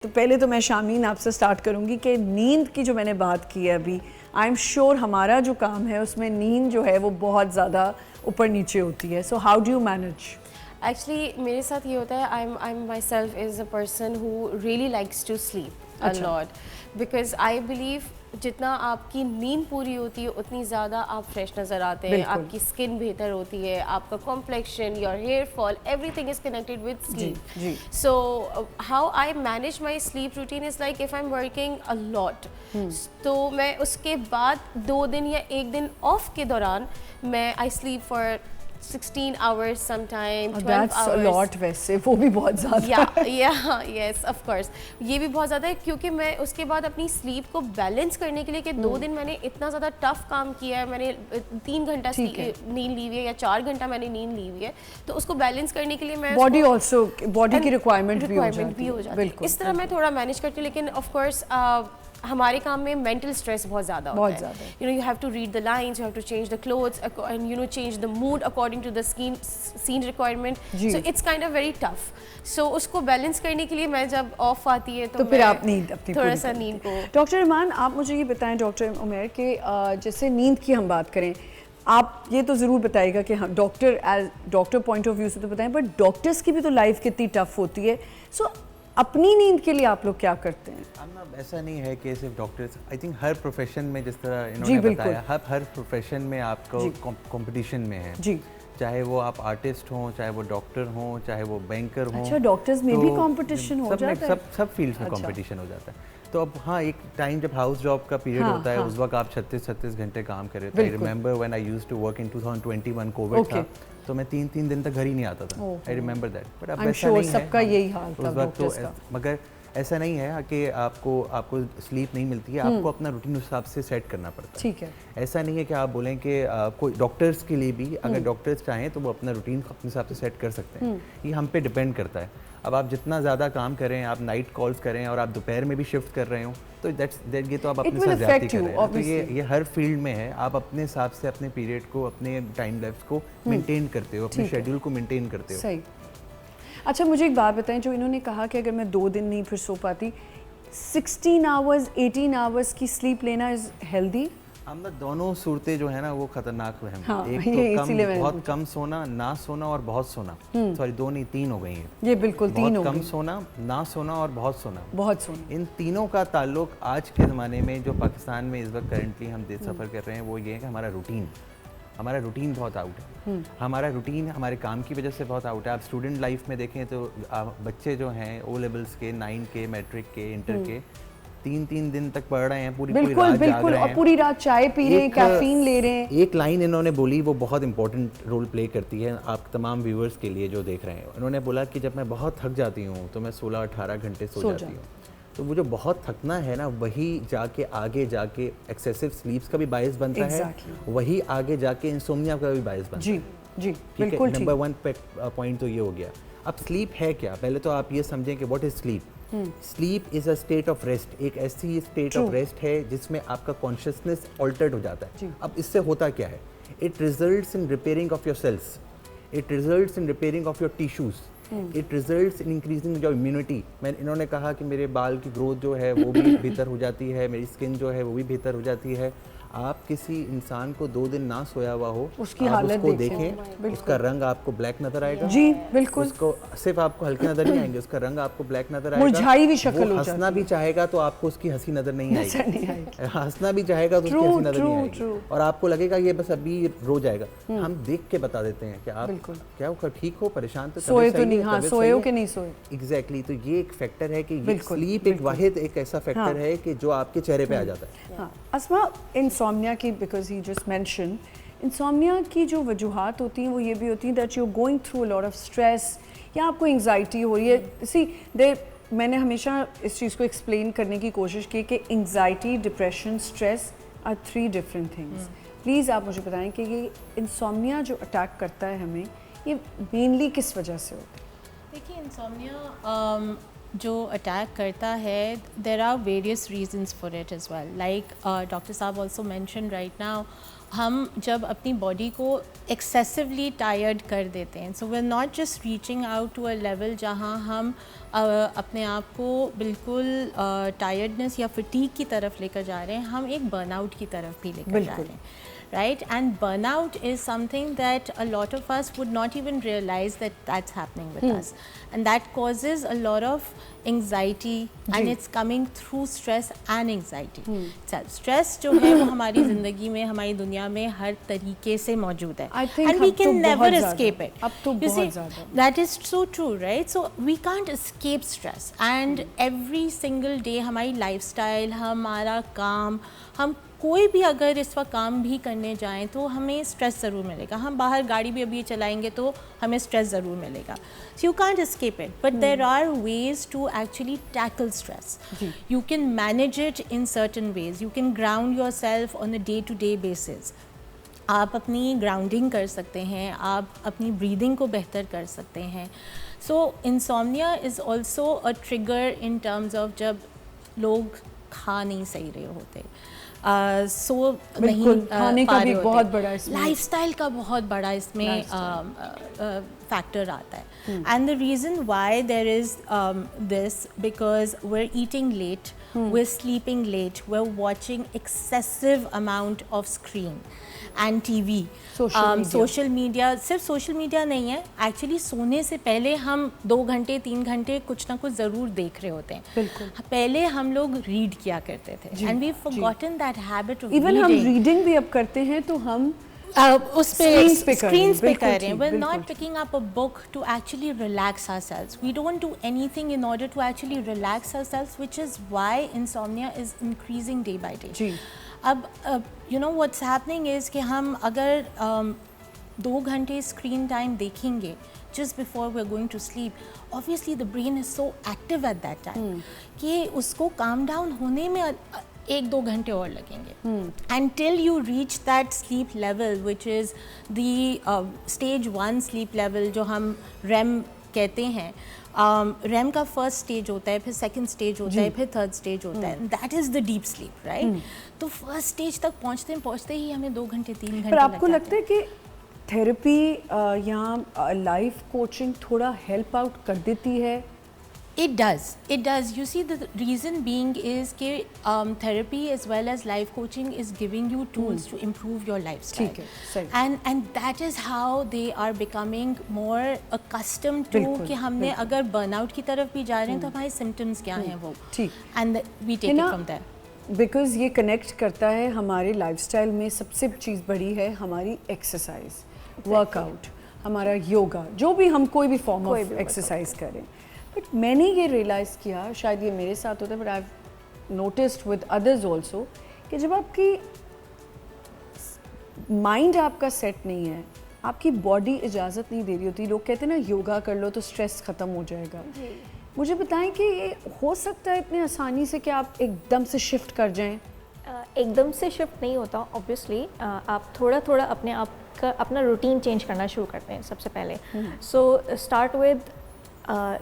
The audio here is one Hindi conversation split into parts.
तो पहले तो मैं शामीन आपसे स्टार्ट करूंगी कि नींद की जो मैंने बात की है अभी, आई एम श्योर हमारा जो काम है उसमें नींद जो है वो बहुत ज़्यादा ऊपर नीचे होती है. So how do you manage? Actually मेरे साथ ये होता है, I am myself is a person who really likes to sleep a lot, because I believe जितना आपकी नींद पूरी होती है उतनी ज़्यादा आप फ्रेश नज़र आते हैं, आपकी स्किन बेहतर होती है, आपका complexion, your hair fall, everything is connected with sleep. So how I manage my sleep routine is like if I am working a lot, तो मैं उसके बाद 2 दिन या 1 दिन ऑफ के दौरान मैं I sleep for 16 hours sometime, 12 That's hours. a lot वैसे, वो भी बहुत ज़्यादा. yes, of course. ये भी बहुत ज़्यादा है क्योंकि मैं उसके बाद अपनी स्लीप को बैलेंस करने के लिए कि 2 दिन मैंने इतना ज़्यादा टफ काम किया है, मैंने 3 घंटा नींद ली हुई है या 4 घंटा मैंने नींद ली हुई है, तो उसको बैलेंस करने के लिए मैं बॉडी की रिक्वायरमेंट भी हो जाती है. इस तरह मैं थोड़ा मैनेज करती हूँ, लेकिन ऑफ कोर्स हमारे काम में मेंटल स्ट्रेस बहुत ज़्यादा होता है. You know, you have to read the lines, you have to change the clothes and you know change the mood according to the scene requirement. So it's kind of very tough. So उसको बैलेंस करने के लिए मैं जब ऑफ आती है तो फिर आप नींद अपनी थोड़ा सा नींद को. डॉक्टर इमान, आप मुझे ये बताएं डॉक्टर उमर कि जैसे नींद की हम बात करें, आप ये तो ज़रूर बताइएगा कि हाँ डॉक्टर पॉइंट ऑफ व्यू से तो बताएं, बट डॉक्टर्स की भी तो लाइफ कितनी टफ होती है. सो अपनी नींद के लिए आप लोग क्या करते हैं? ऐसा नहीं है कि सिर्फ doctors, I think her profession में जिस तरह इन्होंने बताया, हर प्रोफेशन में आपको कंपटीशन में है जी. चाहे वो आप आर्टिस्ट हों, चाहे वो डॉक्टर हों, चाहे वो बैंकर हों. अच्छा, डॉक्टर्स में भी कंपटीशन हो जाता है? सब फील्ड्स में कंपटीशन हो जाता है. तो अब हाँ, एक टाइम जब हाउस जॉब का पीरियड होता है, उस वक्त आप 36 घंटे काम कर रहे थे. I remember when I used to work in 2021, Covid था, तो मैं 3 दिन तक घर ही नहीं आता था. I remember that. बट अब ऐसा नहीं है, सबका यही हाल था उस वक्त तो. मगर ऐसा नहीं है कि आपको स्लीप नहीं मिलती है, आपको अपना रूटीन उस हिसाब से सेट करना पड़ता है. ठीक है. ऐसा नहीं है कि आप बोलें कि कोई डॉक्टर्स के लिए भी अगर डॉक्टर्स चाहें तो वो अपना रूटीन अपने हिसाब से सेट कर सकते हैं. ये हम पे डिपेंड करता है. अब आप जितना ज़्यादा काम करें, आप नाइट कॉल्स करें और आप दोपहर में भी शिफ्ट कर रहे हो, तो ये तो आप अपने साथ ज़्यादती कर रहे हैं. तो ये हर फील्ड में है. आप अपने हिसाब से अपने पीरियड को, अपने टाइम लेव्स को मेंटेन करते हो, अपने शेड्यूल को मेंटेन करते हो. सही. अच्छा, मुझे एक बात बताएं, जो इन्होंने कहा कि अगर मैं 2 दिन नहीं फिर सो पाती, 16 आवर्स 18 आवर्स की स्लीप लेना इज हेल्दी? हम दोनों सूरतें जो है ना वो खतरनाक है. हाँ, एक तो बहुत कम सोना, ना सोना और बहुत सोना. सॉरी, 2 नहीं 3 हो गई हैं. ये बिल्कुल 3 हो गई. कम सोना, ना सोना और बहुत सोना. इन तीनों का ताल्लुक आज के ज़माने में जो पाकिस्तान में इस वक्त करेंटली हम सफ़र कर रहे हैं, वो ये है कि हमारा रूटीन बहुत आउट है. हमारा रूटीन हमारे काम की वजह से बहुत आउट है. आप स्टूडेंट लाइफ में देखें तो बच्चे जो हैं ओ लेवल्स के, 9 के, मैट्रिक के, इंटर के, 3 दिन तक पढ़ रहे हैं, पूरी रात जाग रहे हैं, और पूरी रात चाय पी रहे हैं, कैफीन ले रहे हैं. एक लाइन इन्होंने बोली, वो बहुत इंपॉर्टेंट रोल प्ले करती है आप तमाम व्यूअर्स के लिए जो देख रहे हैं. उन्होंने बोला कि जब मैं बहुत थक जाती हूँ तो मैं 16-18 घंटे सो जाती हूँ. तो वो जो बहुत थकना है ना, वही जाके आगे जाके एक्सेसिव स्लीप्स का भी बायस बनता है. वही आगे जाके इंसोम्निया का भी बायस बनता है. जी बिल्कुल. नंबर 1 पॉइंट तो ये हो गया. अब स्लीप है क्या? पहले तो आप ये समझें कि what is sleep. Sleep is a state of rest. एक ऐसी स्टेट ऑफ रेस्ट है जिसमें आपका कॉन्शियसनेस ऑल्टर्ड हो जाता है. अब इससे होता क्या है? It results in repairing of your cells, it results in repairing of your tissues, it results in increasing your immunity. इन्होंने कहा कि मेरे बाल की ग्रोथ जो है वो भी बेहतर हो जाती है, मेरी स्किन जो है वो भी बेहतर हो जाती है. आप किसी इंसान को 2 दिन ना सोया हुआ हो, उसकी हालत उसको देखें, उसका रंग आपको ब्लैक नजर आएगा. जी बिल्कुल. उसको सिर्फ आपको हल्के नजर नहीं आएंगे, उसका रंग आपको ब्लैक नजर आएगा. मुरझाई हुई शक्ल हो जाती है. हंसना भी चाहेगा तो आपको उसकी हंसी नजर नहीं आएगी. हंसना भी चाहेगा तो उसकी हंसी नजर नहीं आएगी, और आपको लगेगा ये बस अभी रो जाएगा. हम देख के बता देते हैं कि आप क्या ठीक हो, परेशान तो सोए तो नहीं, हाँ सोए हो कि नहीं सोए. एग्जैक्टली. तो ये एक फैक्टर है कि स्लीप एक वाहिद एक ऐसा फैक्टर है कि जो आपके चेहरे पे आ जाता है. अस्मा, इंसोम्निया की, because he just mention, insomnia की जो वजूहात होती हैं वो ये भी होती हैं that you are going through a lot of stress, या आपको एंग्जाइटी हो रही है. सी मैंने हमेशा इस चीज़ को एक्सप्लेन करने की कोशिश की कि anxiety, depression, stress are 3 different things. Please आप मुझे बताएं कि ये इंसोम्निया जो अटैक करता है हमें, ये मेनली किस वजह से होता है? देखिए, इंसोम्निया जो अटैक करता है, there are various reasons for it as well, like doctor साहब ऑल्सो मैंशन राइट नाउ, हम जब अपनी बॉडी को एक्सेसिवली टायर्ड कर देते हैं, so we are not just reaching out to a level जहाँ हम अपने आप को बिल्कुल टायर्डनेस या फटीग की तरफ लेकर जा रहे हैं, हम एक बर्नआउट की तरफ भी लेकर जा रहे हैं, right? And burnout is something that a lot of us would not even realize that that's happening with us, and that causes a lot of anxiety, and it's coming through stress and anxiety. Stress जो है वो हमारी ज़िंदगी में, हमारी दुनिया में हर तरीके से मौजूद है, and we can never escape it. अब तो बहुत ज़्यादा. That is so true, right? So we can't escape stress, and every single day हमारी lifestyle, हमारा काम, हम कोई भी अगर इस वक्त काम भी करने जाएं तो हमें स्ट्रेस ज़रूर मिलेगा, हम बाहर गाड़ी भी अभी चलाएंगे तो हमें स्ट्रेस ज़रूर मिलेगा. So you can't escape it, but there are ways to actually tackle stress. You can manage it in certain ways, you can ground yourself on a day to day basis. आप अपनी ग्राउंडिंग कर सकते हैं, आप अपनी ब्रीदिंग को बेहतर कर सकते हैं. So insomnia is also a trigger in terms of जब लोग खा नहीं सही रहे होते, नहीं खाने का भी बहुत बड़ा इसमें, लाइफस्टाइल का बहुत बड़ा इसमें फैक्टर आता है. And the reason why there is this because we are eating late, we are sleeping late, we are watching excessive amount of screen and TV, social media. सिर्फ सोशल मीडिया नहीं है, एक्चुअली सोने से पहले हम 2 घंटे 3 घंटे कुछ ना कुछ ज़रूर देख रहे होते हैं. बिल्कुल. पहले हम लोग रीड किया करते थे, and we forgotten that habit of even हम रीडिंग भी अब करते हैं तो हम उस पे स्क्रीन्स पे कर रहे हैं. बिल्कुल, we're not picking up a book to actually relax ourselves. We don't do anything in order to actually relax ourselves, which is why insomnia is increasing day by day. जी. अब you know what's happening is कि हम अगर 2 घंटे स्क्रीन टाइम देखेंगे just before we're going to sleep, obviously the brain is so active at that time कि उसको calm down होने में 1-2 घंटे और लगेंगे. Until you reach that sleep level, which is the stage 1 sleep level जो हम REM कहते हैं. REM का फर्स्ट स्टेज होता है, फिर सेकंड स्टेज होता है, फिर थर्ड स्टेज होता है. That is the deep sleep, right? तो फर्स्ट स्टेज तक पहुँचते ही हमें 2 घंटे 3 घंटे. पर आपको लगता है कि थेरेपी या लाइफ कोचिंग थोड़ा हेल्प आउट कर देती है? It does. You see, the reason being is that therapy as well as life coaching is giving you tools to improve your lifestyle. ठीक है, सही. And that is how they are becoming more accustomed to कि हमने अगर burnout की तरफ भी जा रहे हैं तो हमारे symptoms क्या हैं वो. ठीक. And we take it from there. Because ये कनेक्ट करता है हमारे लाइफस्टाइल में. सबसे चीज़ बड़ी है हमारी एक्सरसाइज, वर्कआउट, हमारा योगा, जो भी हम कोई भी फॉर्म ऑफ एक्सरसाइज करें. बट मैंने ये रियलाइज़ किया, शायद ये मेरे साथ होता है, but I have noticed with others also, कि जब आपकी माइंड आपका सेट नहीं है, आपकी बॉडी इजाज़त नहीं दे रही होती. लोग कहते हैं ना योगा कर लो तो स्ट्रेस ख़त्म हो जाएगा. मुझे बताएं कि ये हो सकता है इतने आसानी से कि आप एकदम से शिफ्ट कर जाएं? एकदम से शिफ्ट नहीं होता ऑब्वियसली. आप थोड़ा थोड़ा अपने आप का अपना रूटीन चेंज करना शुरू करते हैं सबसे पहले. So start with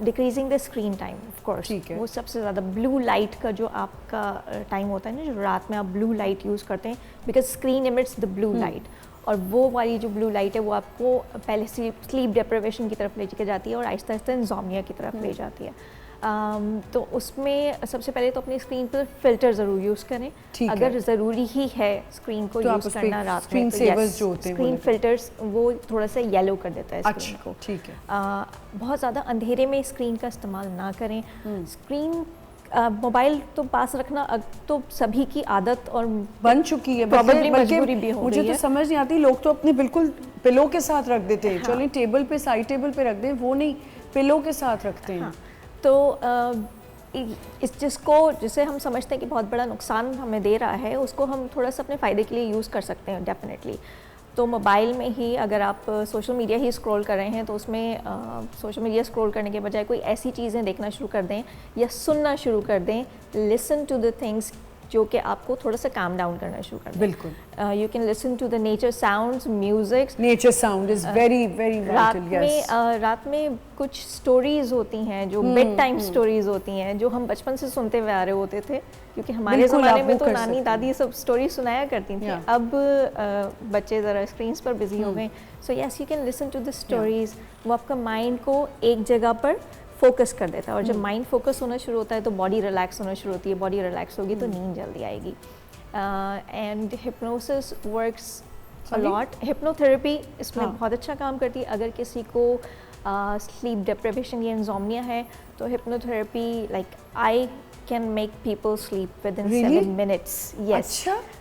decreasing the screen time. Of course वो सबसे ज़्यादा ब्लू लाइट का जो आपका टाइम होता है ना, जो रात में आप ब्लू लाइट यूज़ करते हैं, because screen emits the blue light, और वो वाली जो ब्लू लाइट है वो आपको पहले से स्लीप डिप्रिवेशन की तरफ ले जाती है और आहिस्ता आहिस्ता इंसोम्निया की तरफ ले जाती है. तो उसमें सबसे पहले तो अपनी स्क्रीन पर फिल्टर ज़रूर यूज़ करें. अगर ज़रूरी ही है स्क्रीन को यूज़ करना रात में, स्क्रीन फिल्टर्स वो थोड़ा सा येलो कर देता है स्क्रीन को. ठीक है. बहुत ज़्यादा अंधेरे में स्क्रीन का इस्तेमाल ना करें. स्क्रीन मोबाइल तो पास रखना अब तो सभी की आदत और बन चुकी है, प्रॉब्लम मजबूरी भी हो मुझे गई तो है. समझ नहीं आती. लोग तो अपने बिल्कुल पिलो के साथ रख देते हैं. चलें टेबल पे, साइड टेबल पे रख दें, वो नहीं, पिलो के साथ रखते हैं. तो इस जिसे हम समझते हैं कि बहुत बड़ा नुकसान हमें दे रहा है, उसको हम थोड़ा सा अपने फ़ायदे के लिए यूज़ कर सकते हैं डेफिनेटली. तो मोबाइल में ही अगर आप सोशल मीडिया ही स्क्रॉल कर रहे हैं तो उसमें सोशल मीडिया स्क्रॉल करने के बजाय कोई ऐसी चीज़ें देखना शुरू कर दें या सुनना शुरू कर दें. लिसन टू द थिंग्स जो कि आपको थोड़ा सा काम डाउन करना शुरू कर दे। बिल्कुल। You can listen to the nature sounds, music. Nature sound is very very vital. रात में कुछ स्टोरीज होती हैं जो बेड टाइम स्टोरीज होती हैं, जो हम बचपन से सुनते हुए आ रहे होते थे, क्योंकि हमारे बिल्कुल, ज़माने आप में वो तो कर नानी सकते दादी सब स्टोरी सुनाया करती थी। Yeah. अब बच्चे ज़रा स्क्रीन्स पर बिजी हो गए। So yes, you can listen to the stories. वो आपका माइंड को एक जगह पर फोकस कर देता है, और जब माइंड फोकस होना शुरू होता है तो बॉडी रिलैक्स होना शुरू होती है। बॉडी रिलैक्स होगी तो नींद जल्दी आएगी। And hypnosis works a lot. Hypnotherapy इसमें हाँ। बहुत अच्छा काम करती है। अगर किसी को स्लीप डिप्रिवेशन या इंसोम्निया है तो hypnotherapy, like I can make people sleep with in Really? 7 minutes. Yes. अच्छा?